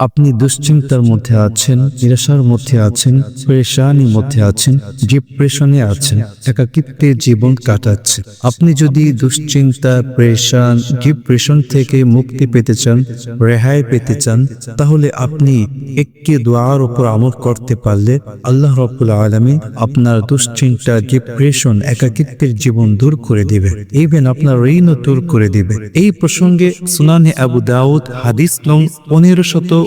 আপনি দুশ্চিন্তার মধ্যে আছেন, নিরাশার মধ্যে আছেন, পেরেশানির মধ্যে আছেন, ডিপ্রেশনে আছেন, একাকিত্বে জীবন কাটাচ্ছেন। আপনি যদি দুশ্চিন্তা, পেরেশান, ডিপ্রেশন থেকে মুক্তি পেতে চান, রেহাই পেতে চান, তাহলে আপনি একটি দোয়ার উপর আমল করতে পারলে আল্লাহ রাব্বুল আলামিন আপনার দুশ্চিন্তা, ডিপ্রেশন, একাকিত্বের জীবন দূর করে দিবে, ইভেন আপনার ঋণও দূর করে দিবে। এই প্রসঙ্গে সুনানে আবু দাউদ হাদিস নং 1555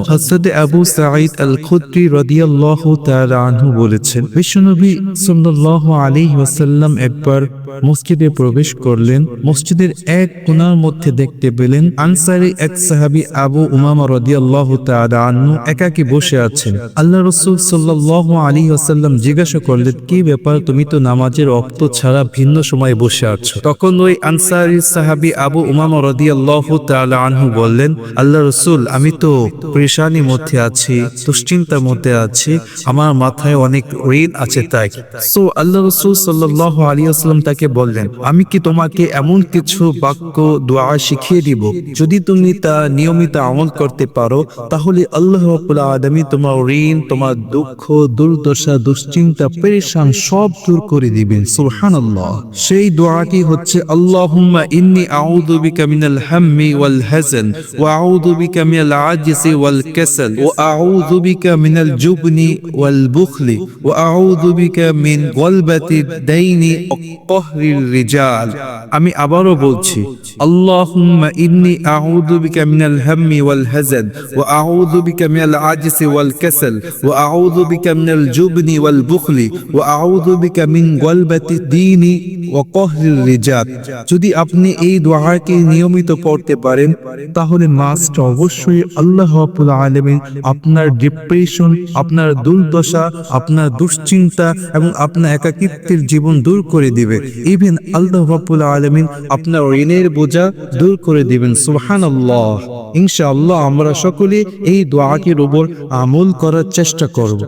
হযরত আবু সাঈদ আল খুদরি রাদিয়াল্লাহু তাআলা আনহু বলেছেন, বিশ্বনবী সাল্লাল্লাহু আলাইহি ওয়াসাল্লাম একবার মসজিদে প্রবেশ করলেন। মসজিদের এক কোণার মধ্যে দেখতে পেলেন আনসারী এক সাহাবী আবু উমামা রাদিয়াল্লাহু তাআলা আনহু একাকী বসে আছেন। আল্লাহ রাসূল সাল্লাল্লাহু আলাইহি ওয়াসাল্লাম জিজ্ঞাসা করলেন, কি ব্যাপার, তুমি তো নামাজের ওয়াক্ত ছাড়া ভিন্ন সময়ে বসে আছো? তখন ওই আনসারী সাহাবী আবু উমামা রাদিয়াল্লাহু তাআলা আনহু বললেন, আল্লাহ রাসূল, আমি তো পেরেশানির মধ্যে আছি, দুশ্চিন্তার মধ্যে আছি, আমার মাথায় অনেক ঋণ আছে। তাই সো আল্লাহ রাসূল সাল্লাল্লাহু আলাইহি ওয়াসাল্লাম তাকে বললেন, আমি কি তোমাকে এমন কিছু বাক্য দোয়া শিখিয়ে দিব, যদি তুমি তা নিয়মিত আমল করতে পারো, তাহলে আল্লাহ রাব্বুল আলামিন তোমার ঋণ, তোমার দুঃখ, দুর্দশা, দুশ্চিন্তা, পেরেশান সব দূর করে দিবেন। সুবহানাল্লাহ। সেই দোয়াটি হচ্ছে, আল্লাহুম্মা ইন্নী আউযু বিকা মিনাল হাম্মি ওয়াল হাযান ওয়া আউযু বিকা মিনাল আজজি ওয়াল কাসাল ওয়া আউযু বিকা মিনাল জুবনি ওয়াল বুখলি ওয়া আউযু বিকা মিন গলবাতিদ দাইনি ওয়া কহরির রিজাল। আমি আবারও বলছি, আল্লাহুম্মা ইন্নী আউযু বিকা মিনাল হাম্মি ওয়াল হাযান ওয়া আউযু বিকা মিনাল আজজি ওয়াল কাসাল ওয়া আউযু বিকা মিনাল জুবনি ওয়াল বুখলি ওয়া আউযু বিকা মিন গলবাতিদ দাইনি ওয়া কহরির রিজাল। যদি আপনি এই দোয়াকে নিয়মিত পড়তে পারেন, তাহলে মাস্ট অবশ্যই আল্লাহ রাব্বুল আলামিন আপনার ডিপ্রেশন, আপনার দুর্দশা, আপনার দুশ্চিন্তা এবং আপনার একাকিত্বের জীবন দূর করে দিবে। ইভেন আল্লাহ রাব্বুল আলামিন আপনার ঋণের বোঝা দূর করে দিবেন। সুবহানাল্লাহ। ইনশাআল্লাহ আমরা সকলে এই দোয়াটির উপর আমল করার চেষ্টা করব।